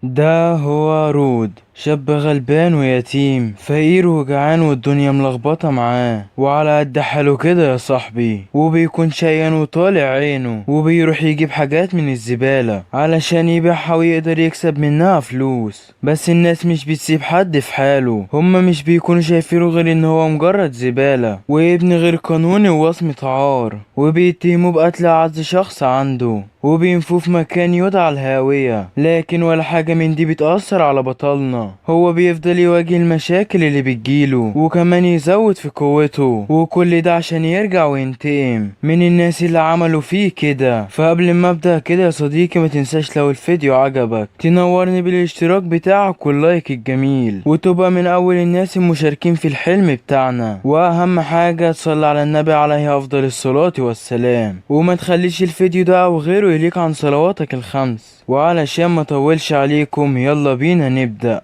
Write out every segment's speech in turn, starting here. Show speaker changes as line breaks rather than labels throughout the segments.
ده هو رود، شاب غلبان ويتيم، فقير وجعان والدنيا ملخبطة معاه، وعلى قد حاله كده يا صاحبي، وبيكون شقيان وطالع عينه، وبيروح يجيب حاجات من الزبالة علشان يبيعها ويقدر يكسب منها فلوس. بس الناس مش بتسيب حد في حاله، هما مش بيكونوا شايفينه غير ان هو مجرد زبالة وابن غير قانوني ووصمة عار، وبيتهموه بقتل اعز شخص عنده، وبينفوه في مكان يدعى الهاوية. لكن ولا حاجة من دي بتأثر على بطلنا، هو بيفضل يواجه المشاكل اللي بتجيله وكمان يزود في قوته، وكل ده عشان يرجع وينتقم من الناس اللي عملوا فيه كده. فقبل ما ابدأ كده يا صديقي، ما تنساش لو الفيديو عجبك تنورني بالاشتراك بتاعك واللايك الجميل، وتبقى من اول الناس المشاركين في الحلم بتاعنا. واهم حاجة تصلي على النبي عليه افضل الصلاة والسلام، وما تخليش الفيديو ده او غيره يليق عن صلواتك الخمس. وعلشان ما اطولش عليكم، يلا بينا نبدأ.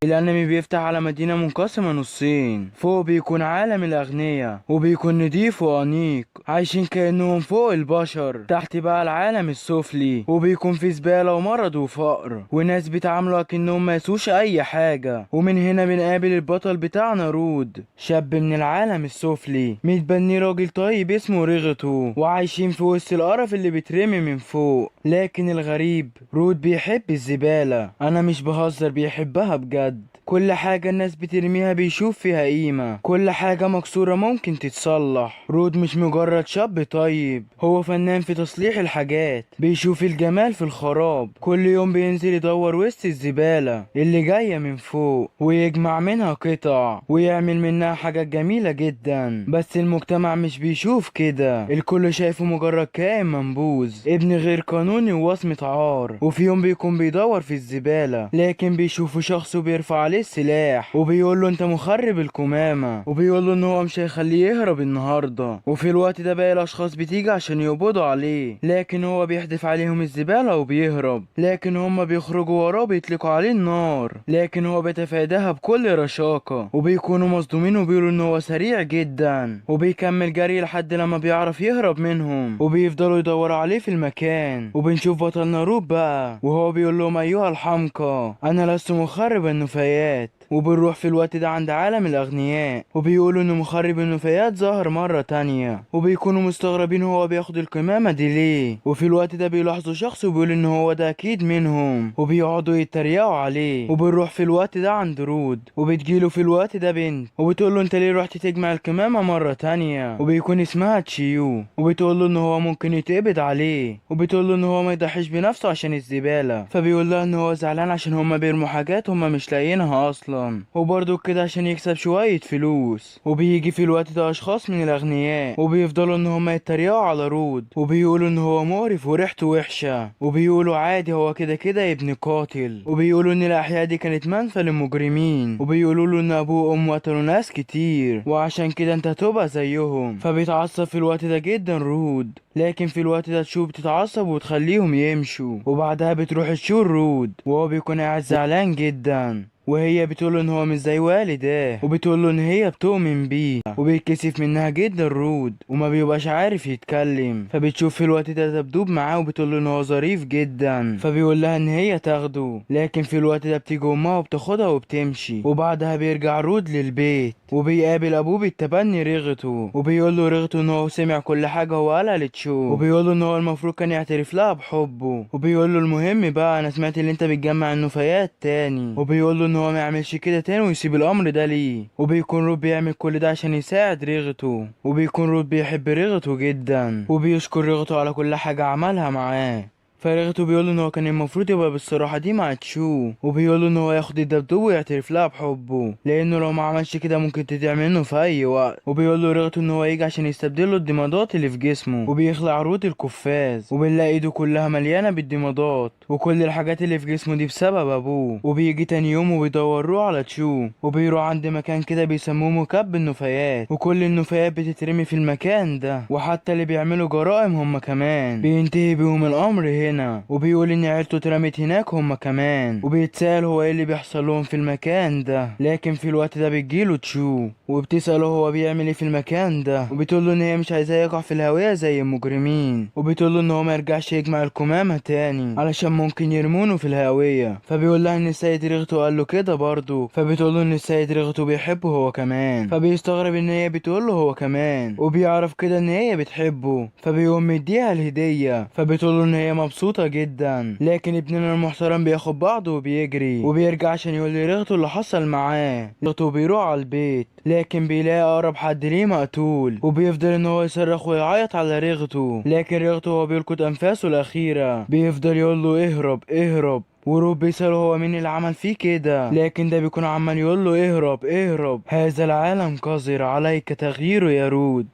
الانمي بيفتح على مدينة منقسمة نصين، فوق بيكون عالم الاغنياء وبيكون نضيف وانيق عايشين كأنهم فوق البشر، تحت بقى العالم السفلي وبيكون في زبالة ومرض وفقر وناس بيتعاملوا كأنهم ما يسوش اي حاجة. ومن هنا بنقابل البطل بتاعنا رود، شاب من العالم السفلي متبني راجل طيب اسمه ريغتو، وعايشين في وسط القرف اللي بيترمي من فوق. لكن الغريب رود بيحب الزبالة، انا مش بهزر، بيحبها بجد. كل حاجة الناس بترميها بيشوف فيها قيمة، كل حاجة مكسورة ممكن تتصلح. رود مش مجرد شاب طيب، هو فنان في تصليح الحاجات، بيشوف الجمال في الخراب. كل يوم بينزل يدور وسط الزبالة اللي جاية من فوق، ويجمع منها قطع ويعمل منها حاجات جميلة جدا. بس المجتمع مش بيشوف كده، الكل شايفه مجرد كائن منبوذ، ابن غير قانوني ووصمة عار. وفي يوم بيكون بيدور في الزبالة، لكن بيشوفه شخص وبيرفع عليه السلاح وبيقول له انت مخرب الكمامة، وبيقول له ان هو مش هيخليه يهرب النهاردة. وفي الوقت ده باقي الاشخاص بتيجي عشان يقبضوا عليه، لكن هو بيحدف عليهم الزبالة وبيهرب. لكن هما بيخرجوا وراه بيطلقوا عليه النار، لكن هو بيتفاداها بكل رشاقة، وبيكونوا مصدومين وبيقولوا ان هو سريع جدا، وبيكمل جري لحد لما بيعرف يهرب منهم، وبيفضلوا يدوروا عليه في المكان. وبنشوف بطلنا روب بقى وهو بيقول لهم ايها الحمقى، انا لست مخرب النفايات. وبنروح في الوقت ده عند عالم الأغنياء، وبيقولوا إن مخرب النفايات ظهر مرة تانية، وبيكونوا مستغربين هو بياخد القمامة دي ليه. وفي الوقت ده بيلاحظوا شخص وبيقول إن هو ده أكيد منهم، وبيقعدوا يتريقوا عليه. وبنروح في الوقت ده عند رود، وبتجيله في الوقت ده بنت وبتقوله أنت ليه رحت تجمع القمامة مرة تانية، وبيكون اسمها تشيو، وبتقوله إن هو ممكن يتقبض عليه، وبتقوله إن هو ما يضحيش بنفسه عشان الزبالة. فبيقول لها إن هو زعلان عشان هما بيرموا حاجات هما مش لاقيينها أصلا، وبرضه كده عشان يكسب شوية فلوس. وبيجي في الوقت ده أشخاص من الأغنياء وبيفضلوا إن هما يتريقوا على رود، وبيقولوا إن هو مقرف وريحته وحشة، وبيقولوا عادي هو كده كده ابن قاتل، وبيقولوا إن الأحياء دي كانت منفى للمجرمين، وبيقولوا له إن أبوه وأمه قتلوا ناس كتير وعشان كده أنت هتبقى زيهم. فبيتعصب في الوقت ده جدا رود، لكن في الوقت ده تشو بتتعصب وتخليهم يمشوا، وبعدها بتروح تشو رود وهو بيكون قاعد زعلان جدا، وهي بتقوله ان هو مش زي والداه، وبتقوله ان هي بتؤمن بيه، وبيتكسف منها جدا رود وما بيبقاش عارف يتكلم. فبتشوف في الوقت ده دبدوب معاه وبتقوله ان هو ظريف جدا، فبيقول لها ان هي تاخده. لكن في الوقت ده بتيجي امها وبتاخدها وبتمشي، وبعدها بيرجع رود للبيت وبيقابل ابوه بالتبني رغته، وبيقول له رغته ان هو سمع كل حاجه هو قالها لتشو، وبيقول له ان هو المفروض كان يعترف لها بحبه، وبيقول له المهم بقى انا سمعت ان انت بتجمع النفايات تاني، وبيقول له ان هو ما يعملش كده تاني ويسيب الامر ده ليه. وبيكون روب بيعمل كل ده عشان يساعد رغته، وبيكون روب بيحب رغته جدا وبيشكر رغته على كل حاجه عملها معاه. فرغته بيقول ان هو كان المفروض يبقى بالصراحه دي مع تشو، وبيقول ان هو ياخد الدبدوب ويعترف لها بحبه لانه لو ما عملش كده ممكن تضيع منه في اي وقت. وبيقول له رغته ان هو يجي عشان يستبدله الضمادات اللي في جسمه، وبيخلع عروض القفاز وبنلاقي ايده كلها مليانه بالضمادات وكل الحاجات اللي في جسمه دي بسبب ابوه. وبيجي تاني يوم وبيدوروه على تشو، وبيروح عند مكان كده بيسموه مكب النفايات، وكل النفايات بتترمي في المكان ده، وحتى اللي بيعملوا جرائم هم كمان بينتهي بيهم الامر هنا. زينا، وبيقول ان عيلته اترمت هناك هما كمان، وبيتسأل هو ايه اللي بيحصل لهم في المكان ده. لكن في الوقت ده بتجيله تشو وبتسأله هو بيعمل ايه في المكان ده، وبتقوله ان هي مش عايزاه يقع في الهوية زي المجرمين، وبتقوله ان هو ما يرجعش يجمع الكمامة تاني علشان ممكن يرمونه في الهوية. فبيقول لها ان السيد ريغتو قال له كده برضه، فبتقوله ان السيد ريغتو بيحبه هو كمان، فبيستغرب ان هي بتقوله هو كمان، وبيعرف كده ان هي بتحبه، فبيقوم مديها الهدية، فبتقوله ان هي مبسوطة جدا. لكن ابننا المحترم بياخد بعضه وبيجري وبيرجع عشان يقول لريغتو اللي حصل معاه. ريغتو بيروح على البيت لكن بيلاقي اقرب حد ليه مقتول، وبيفضل ان هو يصرخ ويعيط على ريغتو. لكن ريغتو هو بيلقط انفاسه الاخيرة بيفضل يقول له اهرب اهرب، وروب بيسأله هو مين اللي عمل فيه كده، لكن ده بيكون عمال يقول له اهرب اهرب، هذا العالم قذر عليك تغييره يا رود.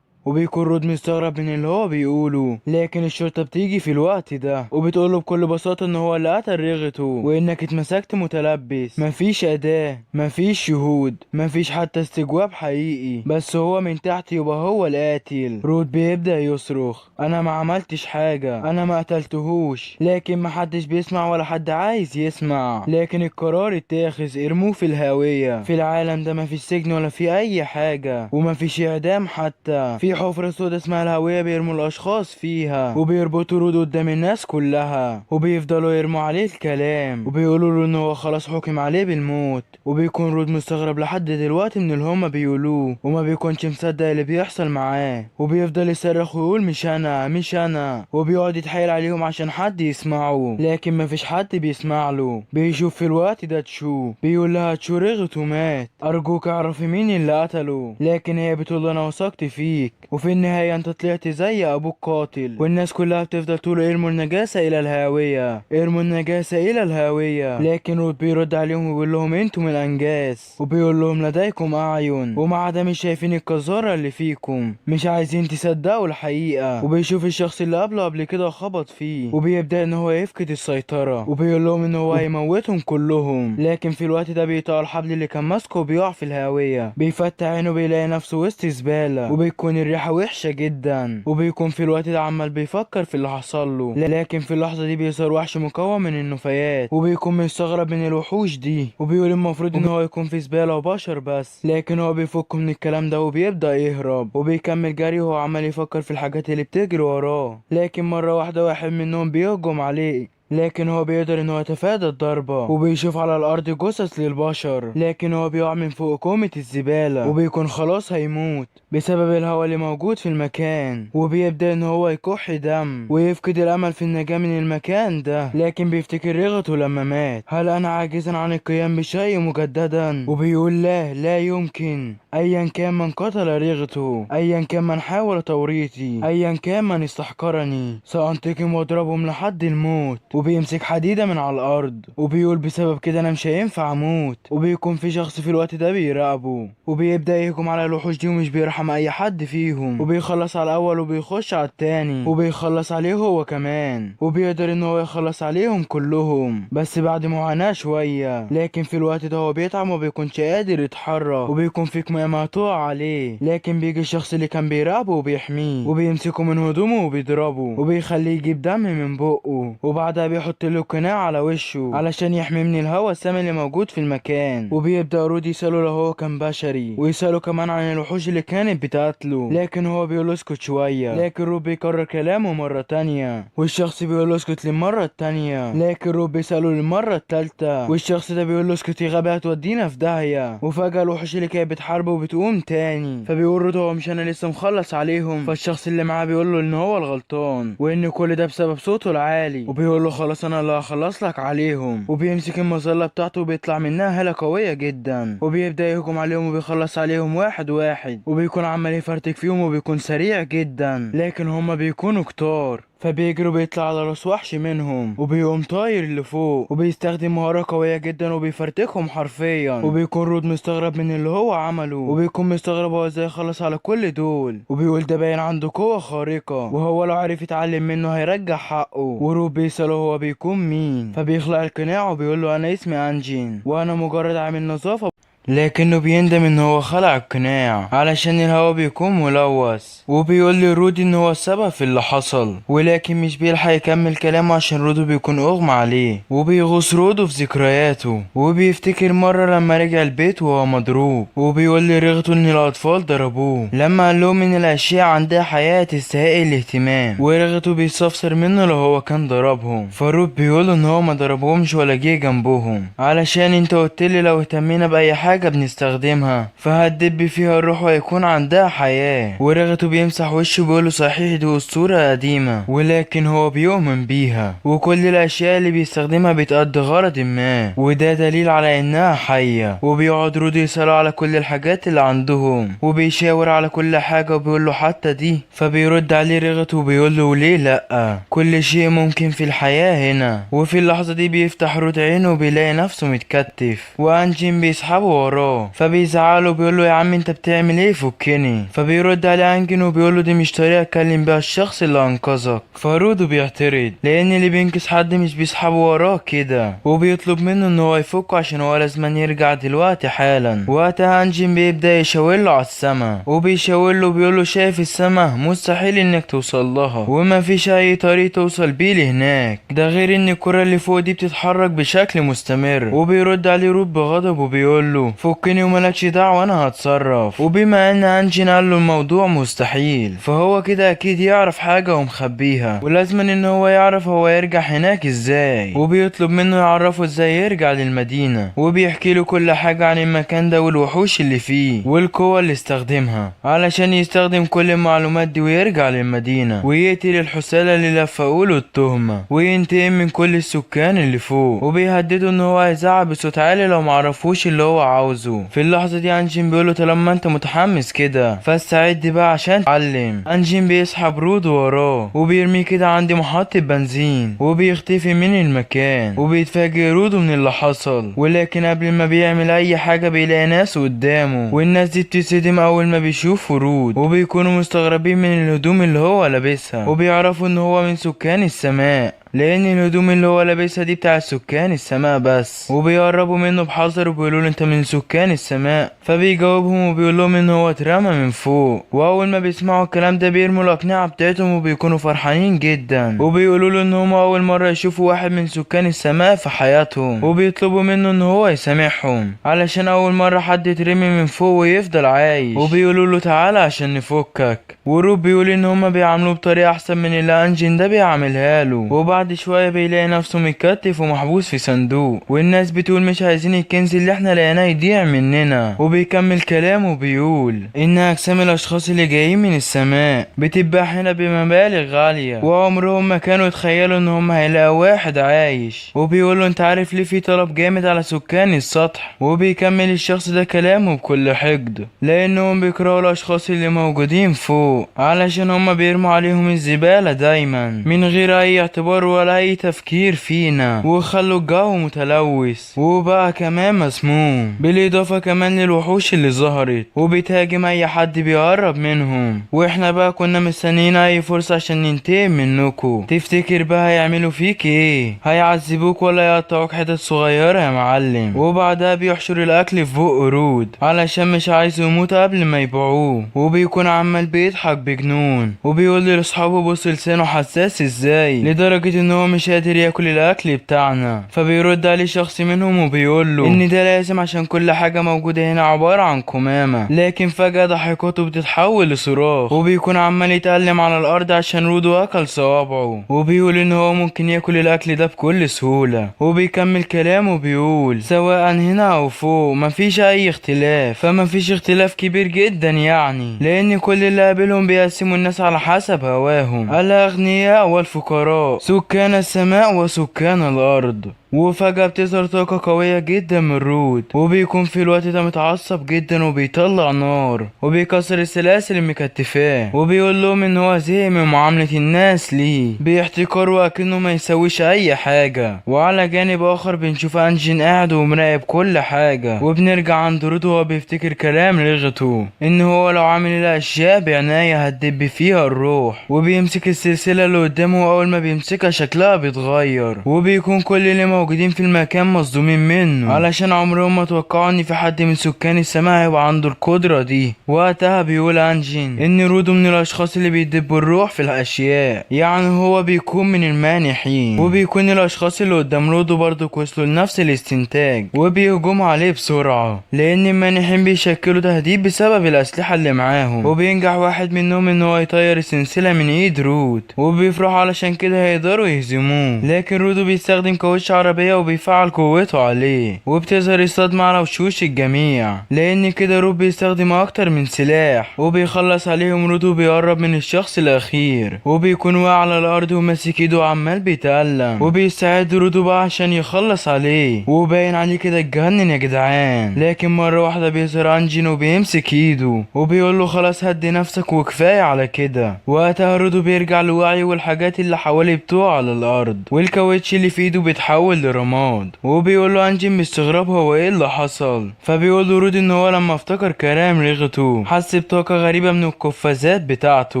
وبيكون رود مستغرب من اللي هو بيقوله. لكن الشرطة بتيجي في الوقت ده وبتقوله بكل بساطة ان هو اللي قتل ريغتو، وانك اتمسكت متلبس، مفيش اداة، مفيش شهود، مفيش حتى استجواب حقيقي، بس هو من تحت يبقى هو القاتل. رود بيبدأ يصرخ انا ما عملتش حاجة، انا ما قتلتهوش، لكن محدش بيسمع ولا حد عايز يسمع. لكن القرار اتاخذ، ارموه في الهاوية. في العالم ده مفيش سجن ولا في اي حاجة، ومفيش اعدام حتى، في حفرة سودا اسمها الهوية بيرموا الاشخاص فيها، وبيربطوا رود قدام الناس كلها، وبيفضلوا يرموا عليه الكلام، وبيقولوا له ان هو خلاص حكم عليه بالموت. وبيكون رود مستغرب لحد دلوقتي من اللي هما بيقولوه، وما بيكونش مصدق اللي بيحصل معاه، وبيفضل يصرخ ويقول مش انا مش انا، وبيقعد يتحايل عليهم عشان حد يسمعه، لكن مفيش حد بيسمع له. بيشوف في الوقت ده تشو بيقول لها تشو ريغتو مات، ارجوك اعرفي مين اللي قتله. لكن هي بتقول له انا وثقت فيك، وفي النهاية انت طلعت زي ابوك قاتل. والناس كلها بتفضل تقول ارموا النجاسة الى الهاوية، ارموا النجاسة الى الهاوية. لكن رود بيرد عليهم ويقول لهم انتم الانجاس، وبيقول لهم لديكم اعين ومع عدم مش شايفين القذارة اللي فيكم، مش عايزين تصدقوا الحقيقة. وبيشوف الشخص اللي قبله قبل كده خبط فيه، وبيبدأ ان هو يفقد السيطرة، وبيقول لهم ان هو هيموتهم كلهم. لكن في الوقت ده بيقطع الحبل اللي كان ماسكه وبيقع في الهاوية. بيفتح عينه بيلاقي نفسه وسط زبالة، وبيكون الريحة وحشة جدا، وبيكون في الوقت ده عمال بيفكر في اللي حصل له. لكن في اللحظة دي بيظهر وحش مكون من النفايات، وبيكون مستغرب من الوحوش دي، وبيقول المفروض ان هو يكون في زبالة وبشر بس. لكن هو بيفك من الكلام ده وبيبدأ يهرب، وبيكمل جري وهو عمال يفكر في الحاجات اللي بتجري وراه. لكن مرة واحدة واحد منهم بيهجم عليه، لكن هو بيقدر ان هو يتفادى الضربة، وبيشوف على الارض جثث للبشر، لكن هو بيقع من فوق كومة الزبالة، وبيكون خلاص هيموت بسبب الهواء اللي موجود في المكان. وبيبدأ ان هو يكح دم ويفقد الامل في النجاة من المكان ده. لكن بيفتكر رغته لما مات، هل انا عاجزا عن القيام بشيء مجددا؟ وبيقول لا يمكن، ايا كان من قتل رغته، ايا كان من حاول توريطي، ايا كان من استحقرني، سأنتقم واضربهم لحد الموت. وبيمسك حديدة من على الأرض وبيقول بسبب كده أنا مش هينفع أموت. وبيكون في شخص في الوقت ده بيراقبه، وبيبدأ يهجم على الوحوش دي ومش بيرحم أي حد فيهم، وبيخلص على الأول وبيخش على التاني وبيخلص عليه هو كمان، وبيقدر إن هو يخلص عليهم كلهم بس بعد معاناة شوية. لكن في الوقت ده هو بيتعب ومبيكونش قادر يتحرك، وبيكون في كمية مقطوعة عليه. لكن بيجي الشخص اللي كان بيراقبه وبيحميه وبيمسكه من هدومه وبيضربه وبيخليه يجيب دم من بقه، وبعدها بيحط له قناع على وشه علشان يحمي من الهواء السام اللي موجود في المكان. وبيبدأ رود يسأله لو هو كان بشري، ويسأله كمان عن الوحوش اللي كانت بتقتله، لكن هو بيقول اسكت شوية. لكن رود بيكرر كلامه مرة تانية، والشخص بيقول اسكت للمرة التانية. لكن رود بيسأله للمرة التالتة، والشخص ده بيقول له اسكت يا غبي هتودينا في داهية. وفجأة الوحوش اللي كانت بتحاربه بتقوم تاني، فبيقول رود هو مش انا لسه مخلص عليهم؟ فالشخص اللي معاه بيقول له ان هو الغلطان وان كل ده بسبب صوته العالي، وبيقول له خلاص انا اللي هخلص لك عليهم. وبيمسك المظلة بتاعته وبيطلع منها هالة قوية جدا، وبيبدأ يهجم عليهم وبيخلص عليهم واحد واحد، وبيكون عمال يفرتك فيهم وبيكون سريع جدا، لكن هما بيكونوا كتار، فبيجري وبيطلع على راس وحش منهم وبيقوم طاير لفوق، وبيستخدم مهارة قوية جدا وبيفرتكهم حرفيا. وبيكون رود مستغرب من اللي هو عمله، وبيكون مستغرب هو ازاي خلص على كل دول، وبيقول ده باين عنده قوة خارقة، وهو لو عرف يتعلم منه هيرجع حقه. ورود بيسأله هو بيكون مين، فبيخلع القناع وبيقول له انا اسمي انجين، وانا مجرد عامل نظافة لكنه بيندم ان هو خلع القناع علشان الهوا بيكون ملوث، وبيقول لرود ان هو السبب في اللي حصل، ولكن مش بيلحق يكمل كلامه عشان رودو بيكون اغمى عليه. وبيغوص رودو في ذكرياته وبيفتكر مرة لما رجع البيت وهو مضروب، وبيقول لرغته ان الاطفال ضربوه لما قال لهم ان الاشياء عندها حياة تستحق الاهتمام، ورغته بيستفسر منه لو هو كان ضربهم. فرود بيقول ان هو ما ضربهمش ولا جه جنبهم، علشان انت قلتلي لو اهتمينا باي حاجة بنستخدمها فهتدب فيها الروح ويكون عندها حياة. ورغته بيمسح وشه بيقوله صحيح دي اسطورة قديمة، ولكن هو بيؤمن بيها، وكل الاشياء اللي بيستخدمها بتأدي غرض ما، وده دليل على انها حية. وبيقعد رود يسأله على كل الحاجات اللي عندهم، وبيشاور على كل حاجة وبيقول له حتى دي. فبيرد عليه رغته وبيقول له ليه لأ، كل شيء ممكن في الحياة هنا. وفي اللحظة دي بيفتح رود عينه وبيلاقي نفسه متكتف، وانجين بيسحبه وراه، فبيزعله وبيقول له يا عم انت بتعمل ايه فكني. فبيرد عليه انجين وبيقول له دي مش طريقة اتكلم بيها الشخص اللي انقذك. فرود بيعترض لان اللي بينقذ حد مش بيسحبه وراه كده، وبيطلب منه ان هو يفكه عشان هو لازم يرجع دلوقتي حالا. وقتها انجين بيبدأ يشاور له على السما، وبيشاور له وبيقول له شايف السما مستحيل انك توصل لها، وما فيش اي طريق توصل بيه لهناك، ده غير ان الكرة اللي فوق دي بتتحرك بشكل مستمر. وبيرد عليه رود بغضب وبيقول له فكني وملكش دعوة انا هتصرف. وبما ان انجين قال له الموضوع مستحيل فهو كده اكيد يعرف حاجة ومخبيها، ولازما ان هو يعرف هو يرجع هناك ازاي. وبيطلب منه يعرفه ازاي يرجع للمدينة، وبيحكي له كل حاجة عن المكان ده والوحوش اللي فيه والقوة اللي استخدمها علشان يستخدم كل المعلومات دي ويرجع للمدينة ويقتل الحسالة اللي لفقوله التهمة وينتقم من كل السكان اللي فوق. وبيهدده ان هو هيزعق بصوت عالي لو معرفوش اللي هو عاوزه. في اللحظة دي انجين بيقوله طالما انت متحمس كده فاستعد بقى عشان تعلم. انجين بيسحب رود وراه وبيرميه كده عند محطة بنزين وبيختفي من المكان. وبيتفاجئ رودو من اللي حصل، ولكن قبل ما بيعمل اي حاجة بيلاقي ناس قدامه، والناس دي بتتصدم اول ما بيشوفوا رود وبيكونوا مستغربين من الهدوم اللي هو لابسها، وبيعرفوا ان هو من سكان السماء لان الهدوم اللي هو لابسها دي بتاع سكان السماء بس. وبيقربوا منه بحذر وبيقولوا له انت من سكان السماء، فبيجاوبهم وبيقول لهم ان هو اترمى من فوق. واول ما بيسمعوا الكلام ده بيرموا الاقنعه بتاعتهم وبيكونوا فرحانين جدا، وبيقولوا له ان هم اول مره يشوفوا واحد من سكان السماء في حياتهم، وبيطلبوا منه ان هو يسامحهم علشان اول مره حد يترمي من فوق ويفضل عايش. وبيقولوا له تعالى عشان نفكك. ورود بيقول ان هم بيعاملوه بطريقه احسن من اللي انجين ده بيعملها له. وبعد شويه بيلاقي نفسه متكتف ومحبوس في صندوق، والناس بتقول مش عايزين الكنز اللي احنا لقيناه يضيع مننا. وبيكمل كلامه وبيقول ان اجسام الاشخاص اللي جايين من السماء بتتباع هنا بمبالغ غاليه، وعمرهم ما كانوا يتخيلوا ان هم هيلاقوا واحد عايش. وبيقول له انت عارف ليه في طلب جامد على سكان السطح؟ وبيكمل الشخص ده كلامه بكل حقد لانهم بيكرهوا الاشخاص اللي موجودين فوق علشان هم بيرموا عليهم الزباله دايما من غير اي اعتبار ولا اي تفكير فينا، وخلوا الجو متلوث وبقى كمان مسموم، بالاضافه كمان للوحوش اللي ظهرت وبتهاجم اي حد بيقرب منهم. واحنا بقى كنا مستنيين اي فرصه عشان ننتقم منكم. تفتكر بقى هيعملوا فيك ايه؟ هيعذبوك ولا يقطعوك حتت صغيره يا معلم؟ وبعدها بيحشر الاكل في بق رود علشان مش عايز يموت قبل ما يبيعوه، وبيكون عمال بيضحك بجنون وبيقول لاصحابه بص لسانه حساس ازاي لدرجه ان هو مش قادر ياكل الاكل بتاعنا. فبيرد عليه شخص منهم وبيقول له ان ده لازم عشان كل حاجه موجوده هنا عباره عن قمامه. لكن فجاه ضحكاته بتتحول لصراخ وبيكون عمال يتألم على الارض عشان رودو اكل صوابعه، وبيقول ان هو ممكن ياكل الاكل ده بكل سهوله. وبيكمل كلامه وبيقول سواء هنا او فوق مفيش اي اختلاف، فمفيش اختلاف كبير جدا يعني، لان كل اللي قابلهم بيقسموا الناس على حسب هواهم، الاغنياء والفقراء، سكان السماء وسكان الارض. وفجأة بتظهر طاقة قوية جدا من رود، وبيكون في الوقت ده متعصب جدا وبيطلع نار وبيكسر السلاسل المكتفاه، وبيقول لهم ان هو زهق من معاملة الناس ليه باحتقار وأكنه ما يسويش اي حاجة. وعلى جانب اخر بنشوف انجين قاعد ومراقب كل حاجة، وبنرجع عند رود وهو بيفتكر كلام لغته ان هو لو عامل الاشياء بعناية هتدب فيها الروح. وبيمسك السلسلة اللي قدامه واول ما بيمسكها شكلها بيتغير، وبيكون كل اللي موجودين في المكان مصدومين منه، علشان عمرهم ما توقعوا ان في حد من سكان السماء هيبقى عنده القدرة دي. وقتها بيقول انجين ان رودو من الاشخاص اللي بيدبوا الروح في الاشياء، يعني هو بيكون من المانحين، وبيكون الاشخاص اللي قدام رودو برضو وصلوا لنفس الاستنتاج وبيهجموا عليه بسرعة، لان المانحين بيشكلوا تهديد بسبب الاسلحة اللي معاهم. وبينجح واحد منهم ان هو يطير السلسلة من ايد رود، وبيفرحوا علشان كده هيقدروا يهزموه. لكن رودو بيستخدم كاوتش عربية وبيفعل قوته عليه، وبتظهر الصدمة على وشوش الجميع، لان كده رود بيستخدم اكتر من سلاح وبيخلص عليهم. رودو بيقرب من الشخص الاخير وبيكون واقع على الارض وماسك ايده وعمال بيتألم، وبيستعد رودو بقى عشان يخلص عليه، وباين عليه كده اتجنن يا جدعان. لكن مرة واحدة بيظهر انجين وبيمسك ايده وبيقول له خلاص هدي نفسك وكفاية على كده. وقتها رودو بيرجع لوعيه والحاجات اللي حواليه بتقع على الارض، والكاوتش اللي في ايده بيتحول لرماد. وبيقول له انجين باستغراب هو ايه اللي حصل، فبيقول له رودو ان هو لما افتكر كلام رغته حس بطاقة غريبة من القفازات بتاعته،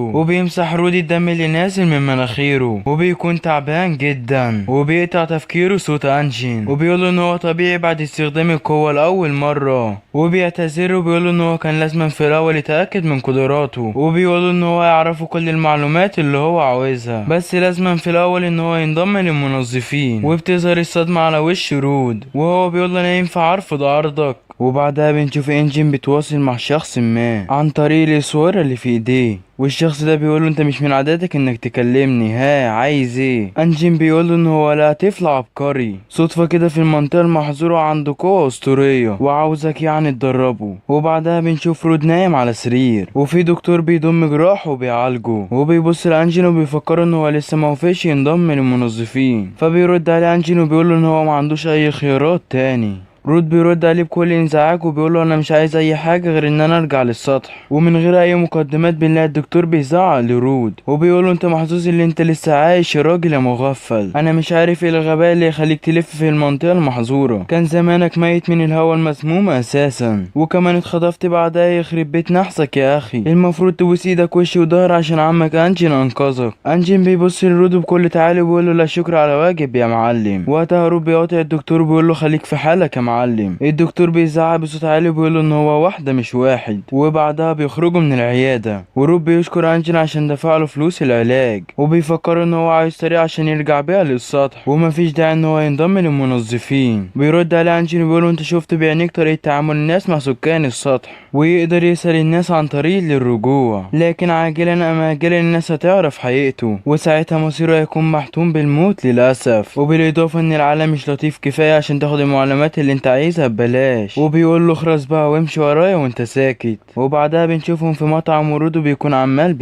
وبيمسح رودي الدم اللي نازل من مناخيره، وبيكون تعبان جدا. وبيقطع تفكيره صوت انجين وبيقول له ان هو طبيعي بعد استخدام القوة لأول مرة، وبيعتذر وبيقول له ان هو كان لازم في الاول يتأكد من قدراته، وبيقول له ان هو يعرف كل المعلومات اللي هو عاوزها، بس لازم في الاول ان هو ينضم للمنظفين. وبتظهر الصدمة على وش رود وهو بيقول له انا ينفع ارفض عرضك. وبعدها بنشوف انجين بتواصل مع شخص ما عن طريق الصورة اللي في ايديه، والشخص ده بيقول له انت مش من عاداتك انك تكلمني، ها عايز ايه؟ انجين بيقول له ان هو لا طفل عبقري صدفة كده في المنطقة المحظورة عنده قوة اسطورية وعاوزك يعني تدربه. وبعدها بنشوف رود نايم على سرير وفي دكتور بيضم جراحه وبيعالجه، وبيبص لانجين وبيفكره ان هو لسه موفيش ينضم للمنظفين. فبيرد عليه انجين وبيقول له ان هو ما عندوش اي خيارات تاني. رود بيرد عليه بكل انزعاج وبيقول له انا مش عايز اي حاجه غير ان انا ارجع للسطح. ومن غير اي مقدمات بنلاقي الدكتور بيزعق لرود وبيقول له انت محظوظ اللي انت لسه عايش يا راجل يا مغفل، انا مش عارف ايه الغباء اللي يخليك تلف في المنطقه المحظوره، كان زمانك ميت من الهواء المسموم اساسا، وكمان اتخطفت بعدها يخرب بيت نحسك يا اخي، المفروض تبوس ايدك وش وضهر عشان عمك انجين انقذك. انجين بيبص لرود بكل تعالي وبيقول له لا شكر على واجب يا معلم. وقتها رود بيقاطع الدكتور وبيقول له خليك في حالك يا معلم. الدكتور بيزعق بصوت عالي وبيقول له ان هو واحده مش واحد. وبعدها بيخرجوا من العياده وروب بيشكر انجين عشان دفع له فلوس العلاج، وبيفكر ان هو عايز طريقه عشان يرجع بيها للسطح ومفيش داعي ان هو ينضم للمنظفين. بيرد عليه انجين وبيقول له انت شفت بعينيك طريقه تعامل الناس مع سكان السطح ويقدر يسأل الناس عن طريق للرجوع، لكن عاجلا ام اجلا الناس هتعرف حقيقته وساعتها مصيره هيكون محتوم بالموت للاسف. وبالاضافه ان العالم مش لطيف كفايه عشان تاخد المعلومات اللي انت عايزها ببلاش. وبيقول له اخرس بقى وامشي ورايا وانت ساكت. وبعدها بنشوفهم في مطعم ورودو بيكون عمال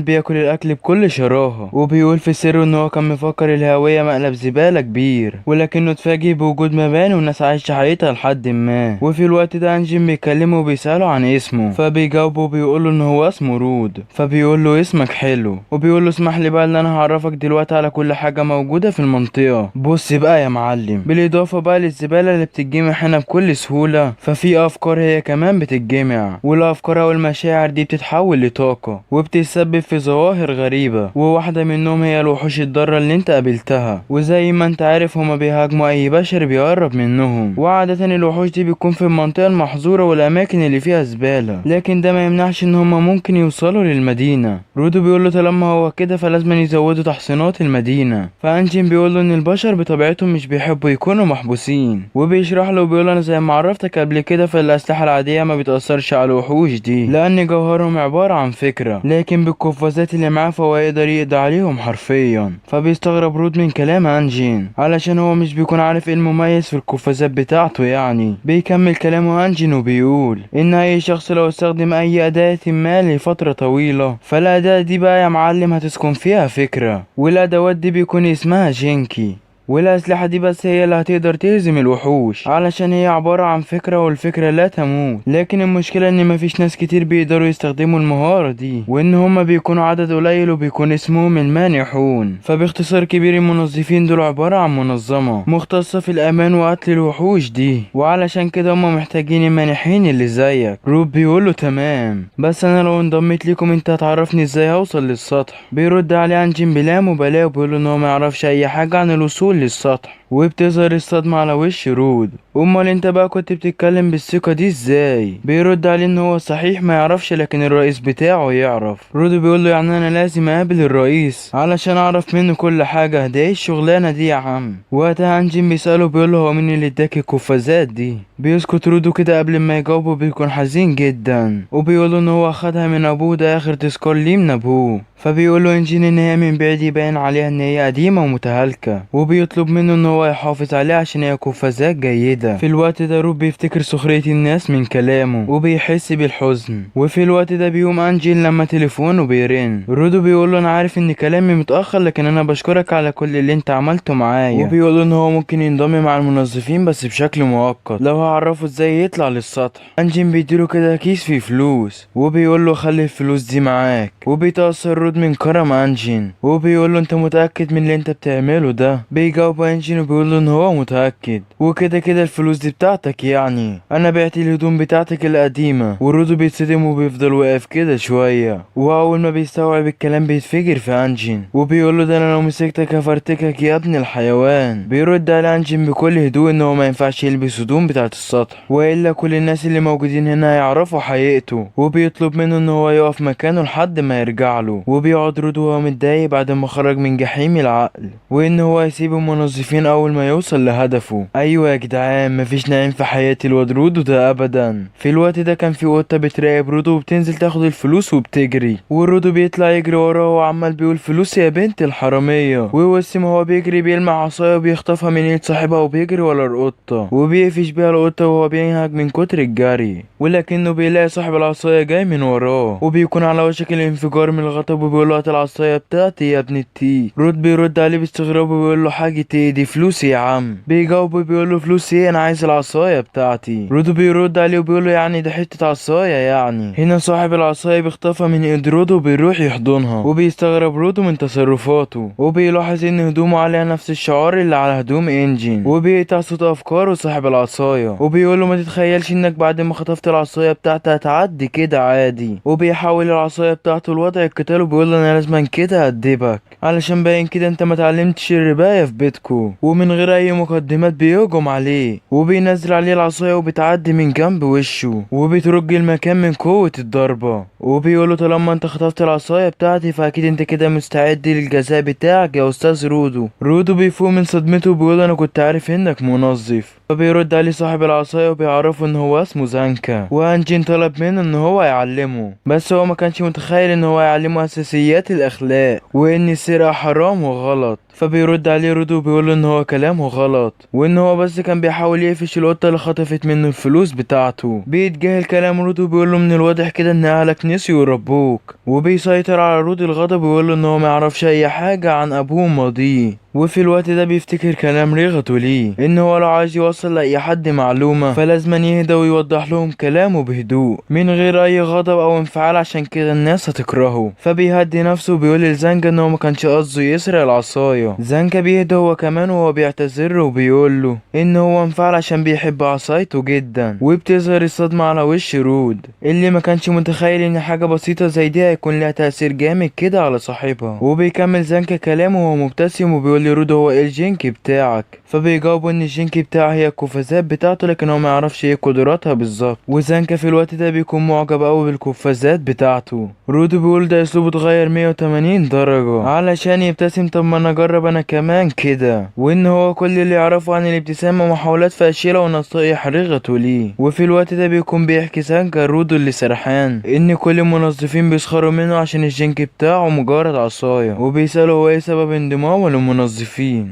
بياكل الاكل بكل شراهه، وبيقول في سره ان هو كان مفكر الهوية مقلب زبالة كبير، ولكنه اتفاجئ بوجود مباني وناس عايشة حياتها لحد ما. وفي الوقت ده انجين بيكلمه وبيسأله عن اسمه، فبيجاوبه وبيقوله ان هو اسمه رود. فبيقول له اسمك حلو، وبيقول له اسمح لي بقى ان انا هعرفك دلوقتي على كل حاجة موجودة في المنطقة. بص بقى يا معلم، بالاضافة بقى للزبالة اللي بتتجمع هنا بكل سهولة، ففي افكار هي كمان بتتجمع، والافكار والمشاعر دي بتتحول لطاقة وبتسبب في ظواهر غريبة، وواحدة منهم هي الوحوش الضارة اللي انت قابلتها. وزي ما انت عارف هما بيهاجموا اي بشر بيقرب منهم، وعادة الوحوش دي بتكون في المنطقة المحظورة والاماكن اللي فيها زبالة، لكن ده ما يمنعش ان هما ممكن يوصلوا للمدينة. رودو بيقول له طالما هو كده فلازم يزودوا تحصينات المدينة. فانجين بيقول له ان البشر بطبيعتهم مش بيحبوا يكونوا محبوسين، وبيشرح له وبيقول انا زي ما عرفتك قبل كده فالاسلحة العادية ما بتأثرش على الوحوش دي لان جوهرهم عبارة عن فكرة، لكن بالقفازات اللي معاه فهو يقدر يقضي عليهم حرفيا. فبيستغرب رود من كلام انجين علشان هو مش بيكون عارف ايه المميز في القفازات بتاعته يعني. بيكمل كلامه انجين وبيقول ان اي شخص لو استخدم اي اداة ما لفترة طويلة فالاداة دي بقى يا معلم هتسكن فيها فكرة، والادوات دي بيكون اسمها جينكي، والأسلحة دي بس هي اللي هتقدر تهزم الوحوش علشان هي عبارة عن فكرة والفكرة لا تموت. لكن المشكلة ان مفيش ناس كتير بيقدروا يستخدموا المهارة دي، وان هما بيكونوا عدد قليل وبيكون اسمهم المانحون. فباختصار كبير المنظفين دول عبارة عن منظمة مختصة في الامان وقتل الوحوش دي، وعلشان كده هما محتاجين المانحين اللي زيك. روب بيقوله تمام، بس انا لو انضميت ليكم انت هتعرفني ازاي هوصل للسطح. بيرد عليه انجين بلا مبالاة وبيقوله ان هو ما يعرفش اي حاجة عن الوصول للسطح، وبتظهر الصدمة على وش رود. امال انت بقى كنت بتتكلم بالثقة دي ازاي؟ بيرد عليه ان هو صحيح ما يعرفش لكن الرئيس بتاعه يعرف. رود بيقول له يعني انا لازم اقابل الرئيس علشان اعرف منه كل حاجة؟ ده ايه الشغلانة دي يا عم؟ وقتها انجين بيسأله بيقول له هو مين اللي اداك القفازات دي؟ بيسكت رودو كده قبل ما يجاوبه، بيكون حزين جدا وبيقول له ان هو اخدها من ابوه، ده اخر تذكار ليه من ابوه. فبيقول له انجين ان هي من بعيد يبان عليها ان هي قديمة ومتهالكة، وبيطلب منه ان هو يحافظ عليها عشان هي قفازات جيدة. في الوقت ده روب بيفتكر سخرية الناس من كلامه وبيحس بالحزن. وفي الوقت ده بيقوم انجين لما تليفونه بيرن. رودو بيقول له انا عارف ان كلامي متأخر لكن انا بشكرك على كل اللي انت عملته معايا. وبيقول له ان هو ممكن ينضم مع المنظفين بس بشكل مؤقت لو هعرفه ازاي يطلع للسطح. انجين بيديله كده كيس فيه فلوس وبيقول له خلي الفلوس دي معاك. وبيتأثر رود من كرم انجين وبيقول له انت متأكد من اللي انت بتعمله ده؟ بيجاوب انجين وبيقول له ان هو متأكد، وكده كده الفلوس دي بتاعتك، يعني انا بعت الهدوم بتاعتك القديمة. ورودو بيتصدم وبيفضل واقف كده شوية، واول ما بيستوعب الكلام بيتفجر في انجين وبيقول له ده انا لو مسكتك هفرتكك يا ابن الحيوان. بيرد على انجين بكل هدوء ان هو ما ينفعش يلبس هدوم بتاعت السطح والا كل الناس اللي موجودين هنا هيعرفوا حقيقته، وبيطلب منه ان هو يقف مكانه لحد ما يرجع له. وبيقعد رود وهو متضايق بعد ما خرج من جحيم العقل، وان هو يسيب المنظفين اول ما يوصل لهدفه. ايوه يا جدعان مفيش نعيم في حياة الواد رودو ده ابدا. في الوقت ده كان في قطة بتراقب رودو وبتنزل تاخد الفلوس وبتجري، ورودو بيطلع يجري وراه وعمال بيقول فلوس يا بنت الحرامية. ووسم هو بيجري بيلمع عصاية وبيخطفها من ايد صاحبها وبيجري ورا القطة وبيقفش بيها القطة وهو بينهج من كتر الجري، ولكنه بيلاقي صاحب العصاية جاي من وراه وبيكون على وشك الانفجار من الغضب وبيقول له هات العصاية بتاعتي يا ابن التي. رود بيرد عليه باستغراب وبيقول له حاجة ايه دي؟ فلوسي يا عم. بيجاوب وبيقول له فلوسي ايه؟ انا عايز العصاية بتاعتي. رود بيرد عليه وبيقول له يعني ده حتة عصاية يعني؟ هنا صاحب العصاية بيخطفها من ايد رود وبيروح يحضنها، وبيستغرب رود من تصرفاته وبيلاحظ ان هدومه عليها نفس الشعار اللي على هدوم انجين، وبيقطع صوت افكاره صاحب العصاية وبيقول له ما تتخيلش انك بعد ما خطفت العصاية بتاعتي هتعدي كده عادي. وبيحاول العصاية بتاعته لوضع القتال وبيقول له انا لازم كده ادبك علشان باين كده انت ما اتعلمتش الرباية في بيتكو. ومن غير اي مقدمات بيهجم عليه وبينزل عليه العصاية وبتعدي من جنب وشه وبترج المكان من قوة الضربة، وبيقول له طالما انت خطفت العصاية بتاعتي فاكيد انت كده مستعد للجزاء بتاعك يا استاذ رودو. رودو بيفوق من صدمته وبيقول انا كنت عارف انك منظف. فبيرد عليه صاحب العصاية وبيعرفه ان هو اسمه زانكا، وانجين طلب منه ان هو يعلمه، بس هو ما كانش متخيل ان هو يعلمه اساسيات الاخلاق وان السرقة حرام وغلط. فبيرد عليه رودو وبيقوله ان هو كلامه غلط وان هو بس كان بيحاول يقفش القطة اللي خطفت منه الفلوس بتاعته. بيتجاهل كلام رودو وبيقوله من الواضح كده ان اهلك نسيوا يربوك، وبيسيطر على رودو الغضب ويقوله ان هو ما يعرفش اي حاجة عن ابوه وماضيه. وفي الوقت ده بيفتكر كلام ريغته ليه ان هو لو عايز يوصل لاي حد معلومة فلازم يهدى ويوضح لهم كلامه بهدوء من غير اي غضب او انفعال عشان كده الناس هتكرهه. فبيهدي نفسه وبيقول لزانكا ان هو ما كانش قصده يسرق العصاية. زانكا بيهدى هو كمان وهو بيعتذر وبيقول له ان هو انفعل عشان بيحب عصايته جدا. وبتظهر الصدمة على وش رود اللي ما كانش متخيل ان حاجة بسيطة زي دي هيكون لها تأثير جامد كده على صاحبها. وبيكمل زانكا كلامه وهو مبتسم وبيقول رود هو ايه الجينك بتاعك؟ فبيجاوبوا ان الجينك بتاعه هي القفازات بتاعته لكن هو ما يعرفش ايه قدراتها بالظبط. وزانكا في الوقت ده بيكون معجب قوي بالقفازات بتاعته. رودو بيقول ده اسلوبه اتغير 180 درجة علشان يبتسم. طب ما انا اجرب انا كمان كده. وان هو كل اللي يعرفه عن الابتسامة محاولات فاشلة ونصائح رغته ليه. وفي الوقت ده بيكون بيحكي زانكا رودو اللي سرحان ان كل المنظفين بيسخروا منه عشان الجينك بتاعه مجرد عصاية، وبيسأله هو ايه سبب انضمامه للمنظفين.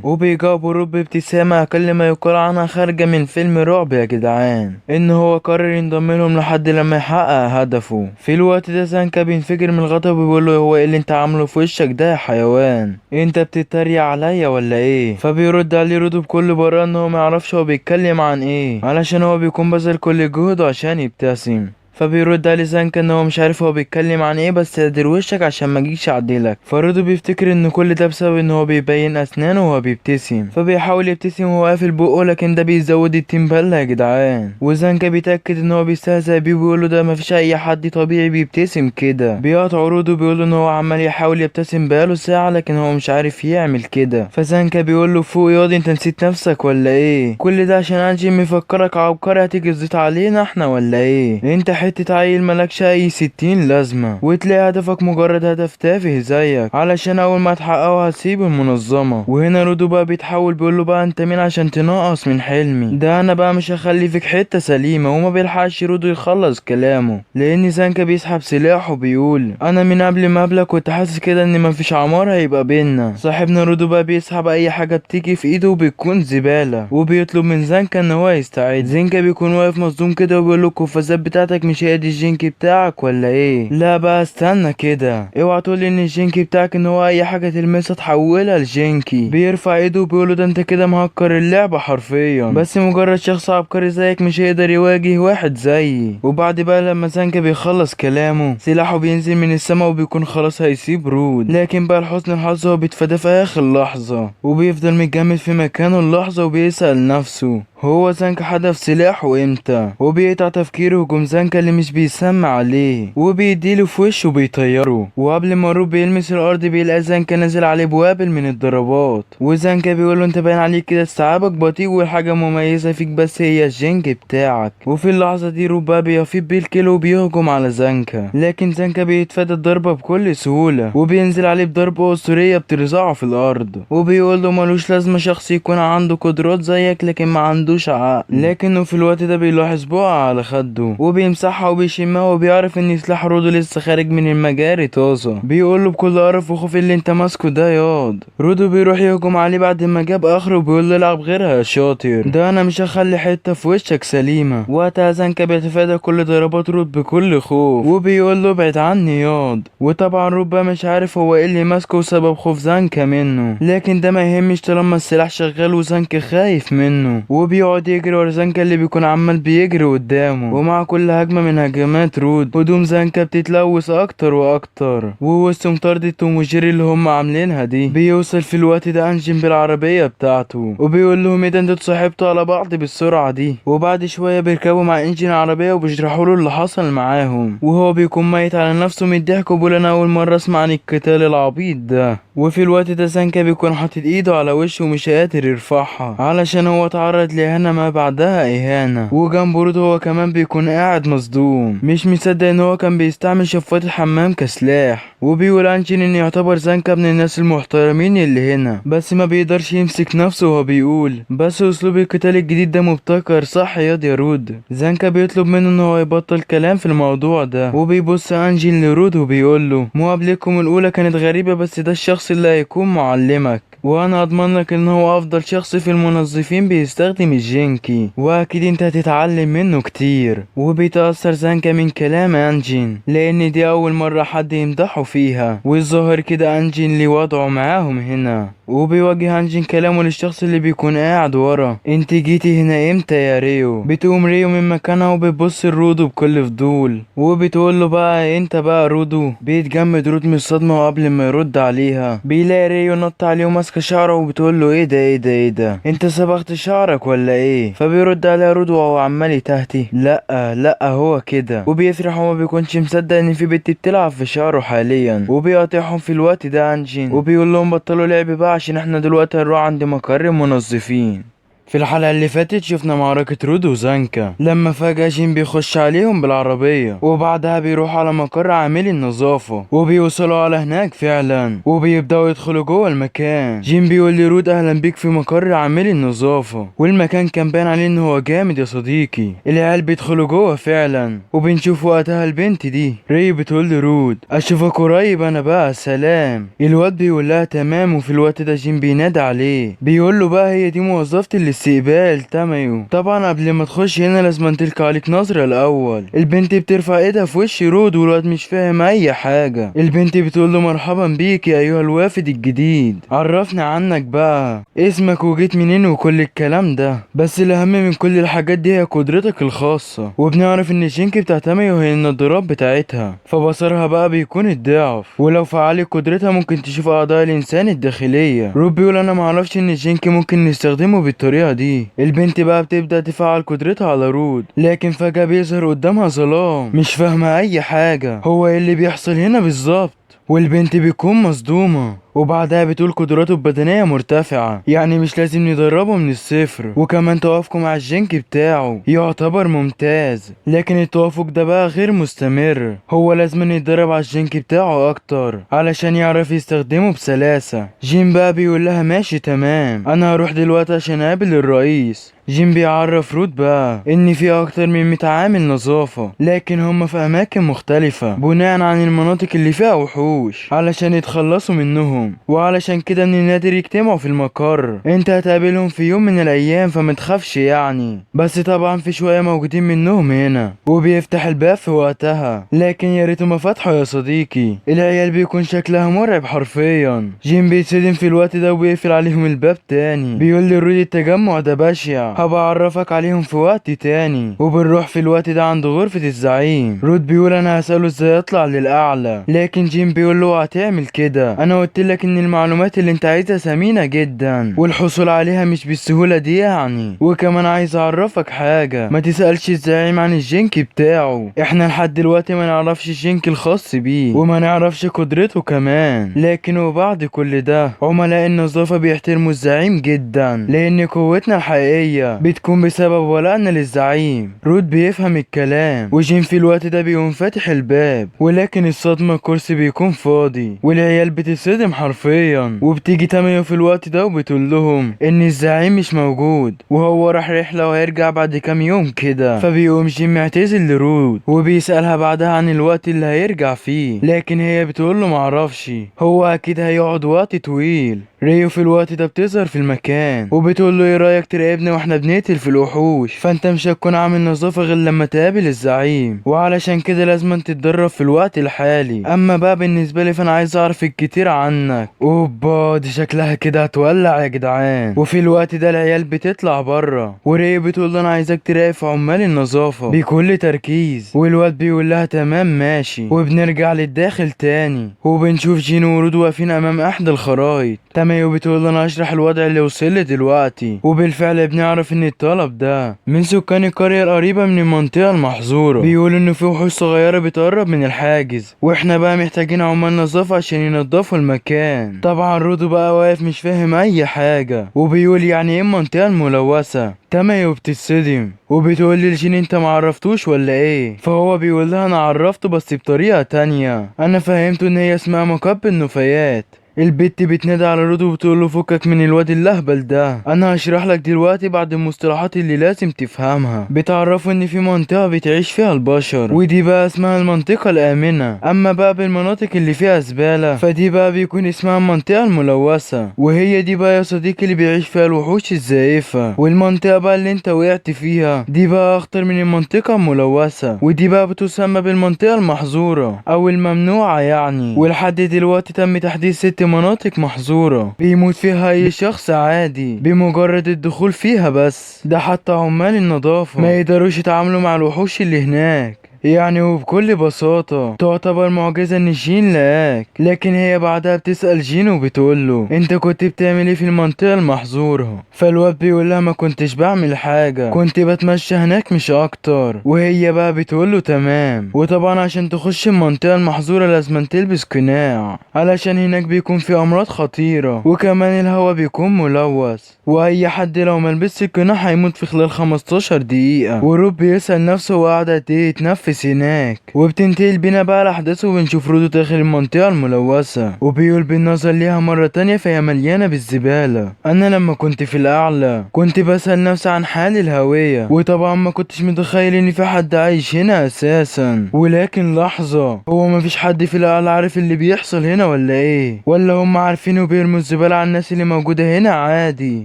وبيجاوبوا رود بابتسامة أقل ما يقال عنها خارجة من فيلم رعب يا جدعان إن هو قرر ينضم لهم لحد لما يحقق هدفه. في الوقت ده زانكا بينفجر من الغضب وبيقول له هو ايه اللي انت عامله في وشك ده يا حيوان؟ انت بتتريق عليا ولا ايه؟ فبيرد عليه رود بكل براءة ان هو ما يعرفش هو بيتكلم عن ايه علشان هو بيكون بذل كل جهده عشان يبتسم. فبيرد عليه زنكا ان هو مش عارف هو بيتكلم عن ايه، بس ادير وشك عشان ما اجيش اعدلك. فرودو بيفتكر ان كل ده بسبب ان هو بيبين اسنانه وهو بيبتسم، فبيحاول يبتسم وهو قافل بقه، لكن ده بيزود التيمبالا يا جدعان. وزنكا بيتاكد ان هو بيستهزأ بيه وبيقول له ده مفيش اي حد طبيعي بيبتسم كده. بيقطع رودو بيقول له ان هو عمال يحاول يبتسم بقاله ساعه لكن هو مش عارف يعمل كده. فزنكا بيقول له فوق ياض، انت نسيت نفسك ولا ايه؟ كل ده عشان انجي مفكرك عبقري هتيجي تزيط علينا احنا ولا ايه؟ انت حته عيل ملكش اي 60 لازمه، وتلاقي هدفك مجرد هدف تافه زيك، علشان اول ما تحققه هتسيب المنظمه. وهنا رودو بقى بيتحول بيقول له بقى انت مين عشان تنقص من حلمي؟ ده انا بقى مش هخلي فيك حته سليمه. وما بيلحقش رودو يخلص كلامه لان زنكا بيسحب سلاحه وبيقول انا من قبل ما قبلك كنت حاسس كده ان مفيش عمار هيبقى بينا. صاحبنا رودو بقى بيسحب اي حاجه بتيجي في ايده وبتكون زباله، وبيطلب من زنكا ان هو يستعد. زنكا بيكون واقف مصدوم كده وبيقول له القفازات بتاعتك مش هي دي الجينكي بتاعك ولا ايه؟ لا بقى استنى كده، اوعى تقولي ان الجينكي بتاعك ان هو اي حاجه تلمسها تحولها لجينكي. بيرفع ايده وبيقول له ده انت كده مهكر اللعبه حرفيا، بس مجرد شخص عبقري زيك مش هيقدر يواجه واحد زيي. وبعد بقى لما زنكا بيخلص كلامه سلاحه بينزل من السما وبيكون خلاص هيسيب رود، لكن بقى لحسن الحظ هو بيتفادى في اخر لحظه، وبيفضل متجمد في مكانه اللحظه وبيسأل نفسه هو زنكا حدف سلاحه امتى. وبيقطع تفكيره هجوم زنكا اللي مش بيسمع عليه وبيديله في وشه وبيطيره. وقبل ما روب بيلمس الارض بيلاقي زنكا نازل عليه بوابل من الضربات، وزنكا بيقوله انت باين عليك كده استيعابك بطيء والحاجه مميزه فيك بس هي الجنج بتاعك. وفي اللحظه دي روب بقى بيفيض بيه الكيلو وبيهجم على زنكا، لكن زنكا بيتفادى الضربه بكل سهوله وبينزل عليه بضربه اسطوريه بترزعه في الارض. وبيقول له ملوش لازمه شخص يكون عنده قدرات زيك لكن ما عندوش عقل. لكنه في الوقت ده بيلاحظ بقعة على خده وبيمسحها وبيشمها وبيعرف ان سلاح رودو لسه خارج من المجاري طازه. بيقول له بكل قرف وخوف اللي انت ماسكه ده ياض. رودو بيروح يهجم عليه بعد ما جاب اخره وبيقول له العب غيرها يا شاطر، ده انا مش هخلي حته في وشك سليمه. وقتها زنكا بيتفادى كل ضربات رود بكل خوف وبيقول له ابعد عني ياض. وطبعا رود بقى مش عارف هو ايه اللي ماسكه وسبب خوف زنكا منه، لكن ده ما يهمش طالما السلاح شغال وزنكا خايف منه. وبيقعد يجري ورا زنكا اللي بيكون عمال بيجري قدامه، ومع كل هجمه من هجمات رود هدوم زنكا بتتلوث اكتر واكتر. ووسط مطاردة توم وجيري اللي هم عاملينها دي بيوصل في الوقت ده انجن بالعربيه بتاعته وبيقول لهم ايه ده انتوا اتصاحبتوا على بعض بالسرعه دي. وبعد شويه بيركبوا مع انجن العربيه وبيشرحوا له اللي حصل معاهم، وهو بيكون ميت على نفسه من الضحك وبيقول انا اول مره اسمع عن القتال العبيط ده. وفي الوقت ده زنكا بيكون حاطط ايده على وشه ومش قادر يرفعها علشان هو اتعرض لإهانة ما بعدها إهانة. وجنبه رود هو كمان بيكون قاعد مصدوم مش مصدق ان هو كان بيستعمل شفاط الحمام كسلاح. وبيقول انجين ان يعتبر زنكا من الناس المحترمين اللي هنا، بس ما بيقدرش يمسك نفسه وهو بيقول بس اسلوب القتال الجديد ده مبتكر صح يا رود. زنكا بيطلب منه ان هو يبطل كلام في الموضوع ده، وبيبص انجين لرود وبيقول له مقابلتكم الاولى كانت غريبة بس ده الشخص اللي هيكون معلمك، وانا اضمن لك ان هو افضل شخص في المنظفين بيستخدم الجينكي واكيد انت هتتعلم منه كتير. وبيتأثر زنكا من كلام انجين لان دي اول مرة حد يمدحه فيها، والظاهر كده انجين ليه وضعه معاهم هنا. وبيوجه انجين كلامه للشخص اللي بيكون قاعد ورا انت جيتي هنا امتى يا ريو؟ بتقوم ريو من مكانها وبتبص لرودو بكل فضول وبتقول له بقى انت بقى رودو. بيتجمد رود من الصدمة وقبل ما يرد عليها بيلاقي ريو نط عليه وماسكه شعره وبتقول له ايه ده انت صبغت شعرك ولا ايه؟ فبيرد عليها رود وهو عمال يتهتي لا هو كده. وبيفرح وما بيكونش مصدق ان في بنت بتلعب في شعره حاليا. وبيقاطعهم في الوقت ده انجين وبيقول لهم بطلوا لعب بقى عشان احنا دلوقتي هنروح عند مقر المنظفين. في الحلقة اللي فاتت شفنا معركة رود وزنكا لما فجأة جين بيخش عليهم بالعربية، وبعدها بيروحوا على مقر عاملي النظافة وبيوصلوا على هناك فعلا وبيبدأوا يدخلوا جوه المكان. جين بيقول لرود اهلا بيك في مقر عاملي النظافة، والمكان كان باين عليه ان هو جامد يا صديقي. العيال بيدخلوا جوه فعلا وبنشوف وقتها البنت دي ري بتقول لرود اشوفك قريب انا بقى سلام. الواد بيقول لها تمام. وفي الوقت ده جين بينادى عليه بيقول له بقى هي دي موظفتي اللي الاستقبال تمايو. طبعا قبل ما تخش هنا لازم تلقى عليك نظرة الاول. البنت بترفع ايدها في وش رود والواد مش فاهم اي حاجة. البنت بتقول له مرحبا بيك يا ايها الوافد الجديد، عرفنا عنك بقى، اسمك وجيت منين وكل الكلام ده. بس الاهم من كل الحاجات دي هي قدرتك الخاصة. وبنعرف ان شينكي بتاع تاميو هي النضارات بتاعتها، فبصرها بقى بيكون الضعف، ولو فعلت قدرتها ممكن تشوف اعضاء الانسان الداخلية. روب بيقول انا معرفش ان شينكي ممكن نستخدمه بالطريقة دي. البنت بقى بتبدأ تفعل قدرتها على رود، لكن فجأة بيظهر قدامها ظلام، مش فاهمة اي حاجة هو ايه اللي بيحصل هنا بالظبط. والبنت بيكون مصدومة، وبعدها بتقول قدراته البدنية مرتفعة، يعني مش لازم ندربه من الصفر، وكمان توافقه مع الجنك بتاعه يعتبر ممتاز. لكن التوافق ده بقى غير مستمر، هو لازم يتدرب على الجنك بتاعه اكتر علشان يعرف يستخدمه بسلاسة. جين بقى بيقول لها ماشي تمام، انا هروح دلوقتي عشان اقابل الرئيس. جين بيعرف رود بقى ان في اكتر من 100 عامل نظافة، لكن هم في اماكن مختلفة بناء عن المناطق اللي فيها وحوش علشان يتخلصوا منهم، وعلشان كده من النادر يجتمعوا في المقر. انت هتقابلهم في يوم من الايام فمتخافش يعني. بس طبعا في شوية موجودين منهم هنا، وبيفتح الباب في وقتها، لكن يا ريته ما فتحه يا صديقي. العيال بيكون شكلها مرعب حرفيا. جيم بيتصدم في الوقت ده وبيقفل عليهم الباب تاني، بيقول لي رود التجمع ده بشع، هبقى اعرفك عليهم في وقت تاني. وبنروح في الوقت ده عند غرفة الزعيم. رود بيقول انا هسأله ازاي اطلع للاعلى، لكن جيم بيقول له هتعمل كده، انا قلت لك ان المعلومات اللي انت عايزها ثمينة جدا والحصول عليها مش بالسهولة دي يعني. وكمان عايز اعرفك حاجة، ما تسألش الزعيم عن الجنك بتاعه، احنا لحد دلوقتي ما نعرفش الجنك الخاص بيه وما نعرفش قدرته كمان. لكن وبعد كل ده عملاء النظافة بيحترموا الزعيم جدا، لان قوتنا الحقيقية بتكون بسبب ولائنا للزعيم. رود بيفهم الكلام، وجين في الوقت ده بيقوم فاتح الباب، ولكن الصدمة الكرسي بيكون فاضي والعيال بتتصدم حرفيا. وبتيجي تاميو في الوقت ده وبتقول لهم ان الزعيم مش موجود وهو راح رحلة وهيرجع بعد كام يوم كده. فبيقوم جين معتذر لرود وبيسألها بعدها عن الوقت اللي هيرجع فيه، لكن هي بتقول له معرفش، هو اكيد هيقعد وقت طويل. ريو في الوقت ده بتظهر في المكان وبتقول له ايه رايك تراقبنا واحنا بنقتل في الوحوش، فانت مش هتكون عامل نظافه غير لما تقابل الزعيم، وعلشان كده لازم تتدرب في الوقت الحالي. اما بقى بالنسبه لي فانا عايز اعرف الكتير عنك. اوبا دي شكلها كده هتولع يا جدعان. وفي الوقت ده العيال بتطلع بره، وريو بتقول له انا عايزك تراقب في عمال النظافه بكل تركيز، والواد بيقول لها تمام ماشي. وبنرجع للداخل تاني وبنشوف جين ورود واقفين امام احد الخرايط. تاميو بتقول له انا هشرح الوضع اللي وصل لي دلوقتي، وبالفعل بنعرف ان الطلب ده من سكان القرية القريبة من المنطقة المحظورة. بيقولوا ان في وحوش صغيرة بتقرب من الحاجز، واحنا بقى محتاجين عمال نظافة عشان ينضفوا المكان. طبعا رودو بقى واقف مش فاهم اي حاجة، وبيقول يعني ايه المنطقة الملوثة. تاميو بتتصدم وبتقول لي لجين انت معرفتوش ولا ايه؟ فهو بيقول لها انا عرفته بس بطريقة تانية، انا فهمته ان هي اسمها مكب النفايات. البت بتنادي على رودو وبتقول له فكك من الواد اللهبل ده، انا هشرح لك دلوقتي بعد المصطلحات اللي لازم تفهمها. بتعرفوا ان في منطقة بتعيش فيها البشر، ودي بقى اسمها المنطقة الآمنة. اما بقى بالمناطق اللي فيها زبالة فدي بقى بيكون اسمها المنطقة الملوثة، وهي دي بقى يا صديقي اللي بيعيش فيها الوحوش الزائفة. والمنطقة بقى اللي انت وقعت فيها دي بقى اخطر من المنطقة الملوثة، ودي بقى بتسمى بالمنطقة المحظورة او الممنوعة يعني. ولحد دلوقتي تم تحديث 6 مناطق محظورة بيموت فيها اي شخص عادي بمجرد الدخول فيها، بس ده حتى عمال النظافة ما يقدروش يتعاملوا مع الوحوش اللي هناك يعني. وبكل بساطة تعتبر معجزة ان جين لقاك. لكن هي بعدها بتسأل جين وبتقوله انت كنت بتعمل ايه في المنطقة المحظورة؟ فالواد بيقولها ما كنتش بعمل حاجة، كنت بتمشى هناك مش اكتر. وهي بقى بتقوله تمام. وطبعا عشان تخش المنطقة المحظورة لازم تلبس قناع علشان هناك بيكون في امراض خطيرة، وكمان الهواء بيكون ملوث، واي حد لو ملبسش القناع هيموت في خلال 15 دقيقة. وروب بيسأل نفسه هو قاعد قد ايه يتنفس الناس هناك. وبتنتقل بينا بقى الاحداث وبنشوف رودو داخل المنطقة الملوثة، وبيقول بالنظر ليها مرة تانية فهي مليانة بالزبالة. انا لما كنت في الاعلى كنت بسأل نفسي عن حال الهوية، وطبعا ما كنتش متخيل ان في حد عايش هنا اساسا. ولكن لحظة، هو مفيش حد في الاعلى عارف اللي بيحصل هنا ولا ايه؟ ولا هم عارفين وبيرموا الزبالة على الناس اللي موجودة هنا عادي؟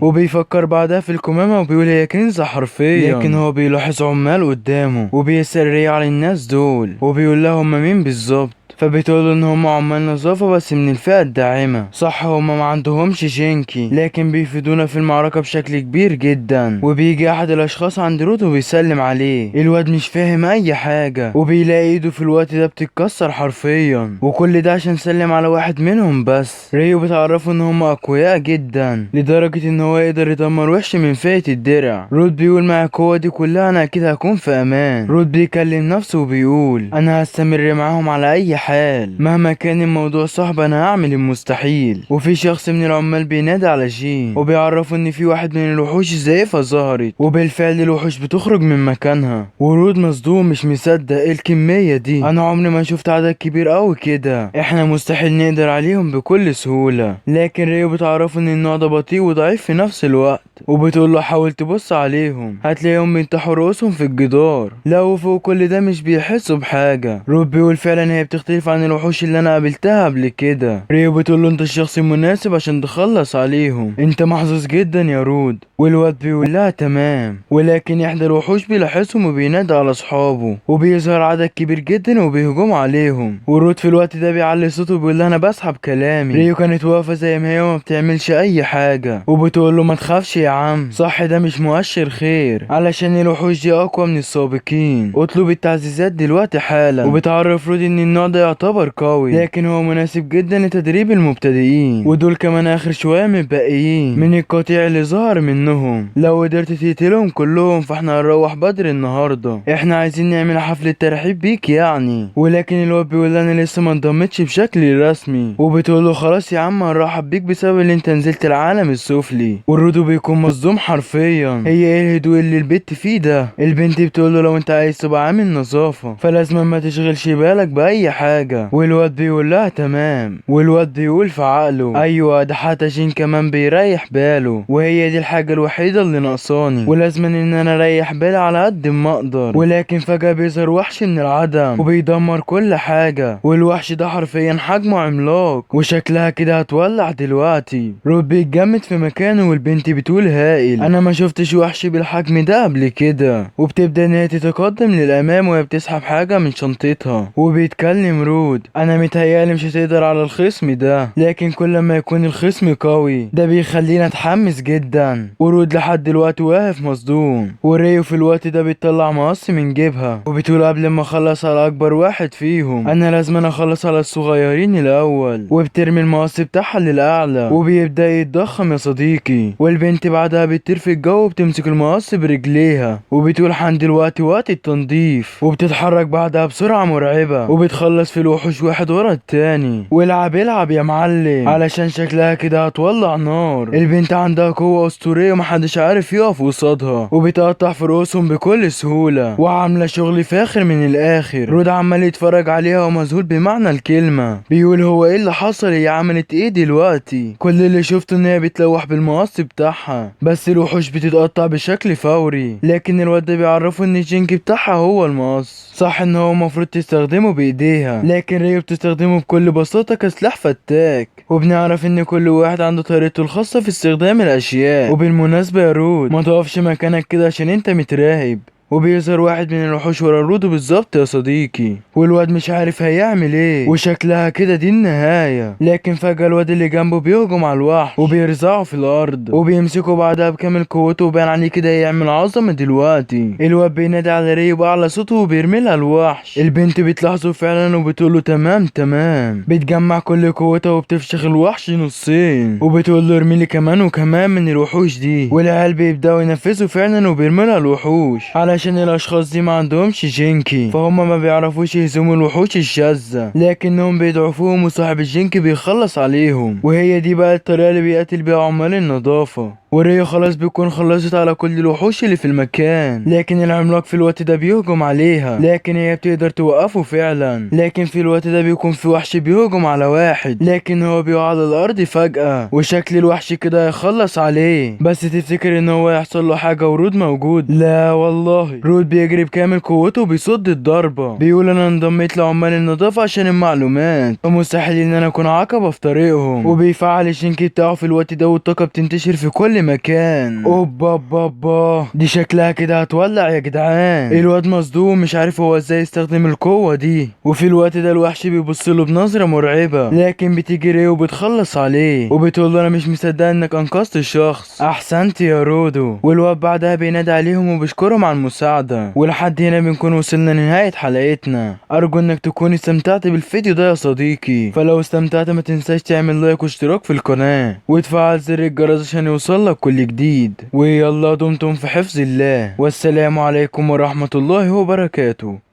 وبيفكر بعدها في الكمامة وبيقول هي كنزة حرفيا. لكن هو بيلاحظ عمال قدامه وبيسأل ري على الناس دول، وبيقول لهم مين بالظبط. فبتقولوا ان هم عمال نظافة بس من الفئة الداعمة. صح هم ما عندهمش جينكي، لكن بيفيدونا في المعركة بشكل كبير جدا. وبيجي احد الاشخاص عند رود وبيسلم عليه. الواد مش فاهم اي حاجة، وبيلاقي ايده في الوقت ده بتتكسر حرفيا، وكل ده عشان سلم على واحد منهم بس. ريو بتعرفوا ان هم اقوياء جدا لدرجة ان هو يقدر يدمر وحش من فئة الدرع. رود بيقول مع القوة دي كلها انا اكيد هكون في امان. رود بيكلم نفسه وبيقول انا هستمر معاهم على اي حال مهما كان الموضوع صعب، انا هعمل المستحيل. وفي شخص من العمال بينادي على جين وبيعرفوا ان في واحد من الوحوش الزائفة ظهرت، وبالفعل الوحوش بتخرج من مكانها. ورود مصدوم مش مصدق ايه الكمية دي، انا عمري ما شفت عدد كبير قوي كده، احنا مستحيل نقدر عليهم بكل سهولة. لكن ريو بتعرفوا ان النوع ده بطيء وضعيف في نفس الوقت، وبتقول له حاول تبص عليهم هتلاقيهم بينتحوا رؤوسهم في الجدار. لا وفوق كل ده مش بيحسوا بحاجة. رود بيقول فعلا هي بتختلف عن الوحوش اللي انا قابلتها قبل كده. ريو بتقول له انت الشخص المناسب عشان تخلص عليهم، انت محظوظ جدا يا رود. والواد بيقول لها تمام. ولكن احدى الوحوش بيلاحظهم وبينادي على اصحابه، وبيظهر عدد كبير جدا وبيهجم عليهم. ورود في الوقت ده بيعلي صوته وبيقول لها انا بسحب كلامي. ريو كانت واقفه زي ما هي وما بتعملش اي حاجه، وبتقول له ما تخافش يا عم، صح ده مش مؤشر خير علشان الوحوش دي اقوى من السابقين. اطلب التعزيزات دلوقتي حالا. وبتعرف رود ان النوع ده يعتبر قوي، لكن هو مناسب جدا لتدريب المبتدئين، ودول كمان اخر شويه متبقيين من القطيع اللي ظهر منهم. لو قدرت تقتلهم كلهم فاحنا هنروح بدري النهارده، احنا عايزين نعمل حفله ترحيب بيك يعني. ولكن الواد بيقول انا لسه ما انضمتش بشكل رسمي، وبتقول له خلاص يا عم هنرحب بيك بسبب اللي انت نزلت العالم السفلي. والرودو بيكون مصدوم حرفيا، هي ايه الهدوء اللي البت فيه ده؟ البنت بتقول له لو انت عايز تبقى عامل نظافه فلازم ما تشغلش بالك باي حاجه. والواد بيقول لها تمام. والواد بيقول في عقله ايوه ده حتى جين كمان بيريح باله، وهي دي الحاجه الوحيده اللي ناقصاني، ولازم ان انا اريح بالي على قد ما اقدر. ولكن فجاه بيظهر وحش من العدم وبيدمر كل حاجه، والوحش ده حرفيا حجمه عملاق وشكلها كده هتولع دلوقتي. رود بيتجمد في مكانه والبنت بتقول هائل، انا ما شفتش وحش بالحجم ده قبل كده. وبتبدا ان هي تتقدم للامام وهي بتسحب حاجه من شنطتها، وبيتكلم رود انا متهيالي مش هتقدر على الخصم ده، لكن كل ما يكون الخصم قوي ده بيخلينا اتحمس جدا. ورود لحد دلوقتي واقف مصدوم. وريو في الوقت ده بتطلع مقص من جيبها وبتقول قبل ما اخلص على اكبر واحد فيهم انا لازم اخلص على الصغيرين الاول. وبترمي المقص بتاعها للاعلى وبيبدا يتضخم يا صديقي. والبنت بعدها بتطير في الجو وبتمسك المقص برجليها وبتقول حان دلوقتي وقت التنظيف. وبتتحرك بعدها بسرعه مرعبه وبتخلص في الوحوش واحد ورا التاني. والعب العب يا معلم علشان شكلها كده هتولع نار. البنت عندها قوه اسطوريه ومحدش عارف يقف قصادها، وبتقطع في رؤوسهم بكل سهوله وعامله شغل فاخر من الاخر. رود عمال يتفرج عليها ومذهول بمعنى الكلمه، بيقول هو ايه اللي حصل، هي عملت ايه دلوقتي؟ كل اللي شفته ان هي بتلوح بالمقص بتاعها بس الوحوش بتتقطع بشكل فوري. لكن الواد ده بيعرفه ان الجنك بتاعها هو المقص، صح ان هو المفروض تستخدمه بايديها، لكن ريو بتستخدمه بكل بساطه كسلاح فتاك. وبنعرف ان كل واحد عنده طريقته الخاصه في استخدام الاشياء. وبالمناسبه يا رود ما تقفش مكانك كده عشان انت متراهب. وبيظهر واحد من الوحوش ورا الرودو بالظبط يا صديقي، والواد مش عارف هيعمل ايه وشكلها كده دي النهاية. لكن فجأة الواد اللي جنبه بيهجم على الوحش وبيرزعه في الارض وبيمسكه بعدها بكامل قوته وبان عليه كده يعمل عظمة دلوقتي. الواد بينادي على ريو بأعلى صوته وبيرميلها الوحش. البنت بتلاحظه فعلا وبتقول له تمام تمام، بتجمع كل قوتها وبتفشخ الوحش نصين وبتقول له ارميلي كمان وكمان من الوحوش دي. والعيال بيبدأوا ينفذوا فعلا وبيرميلها الوحوش علشان علشان الاشخاص دي ما عندهمش جينكي، فهم ما بيعرفوش يهزموا الوحوش الشاذة، لكنهم بيضعفوهم وصاحب الجينكي بيخلص عليهم. وهي دي بقى الطريقة اللي بيقاتل بيها عمال النظافة. وريا خلاص بيكون خلصت على كل الوحوش اللي في المكان، لكن العملاق في الوقت ده بيهجم عليها، لكن هي بتقدر توقفه فعلا. لكن في الوقت ده بيكون في وحش بيهجم على واحد، لكن هو بيقع على الارض فجأة، وشكل الوحش كده يخلص عليه. بس تفتكر ان هو يحصل له حاجة ورود موجود؟ لا والله، رود بيجري بكامل قوته وبيصد الضربة. بيقول انا انضميت لعمال النظافة عشان المعلومات، فمستحيل ان انا اكون عقبة في طريقهم. وبيفعل الشنكي بتاعه في الوقت ده والطاقة بتنتشر في كل مكان. اوبا بابا، دي شكلها كده هتولع يا جدعان. الواد مصدوم مش عارف هو ازاي يستخدم القوة دي. وفي الوقت ده الوحش بيبص له بنظرة مرعبة، لكن بتيجي ريه وبتخلص عليه وبتقول له انا مش مصدق انك انقذت الشخص، احسنت يا رودو. والواد بعدها بينادي عليهم وبيشكرهم على المساعدة. ولحد هنا بنكون وصلنا لنهاية حلقتنا. ارجو انك تكون استمتعت بالفيديو ده يا صديقي، فلو استمتعت ما تنساش تعمل لايك واشتراك في القناة وتفعل زر الجرس عشان يوصلك كل جديد. ويلا دمتم في حفظ الله، والسلام عليكم ورحمة الله وبركاته.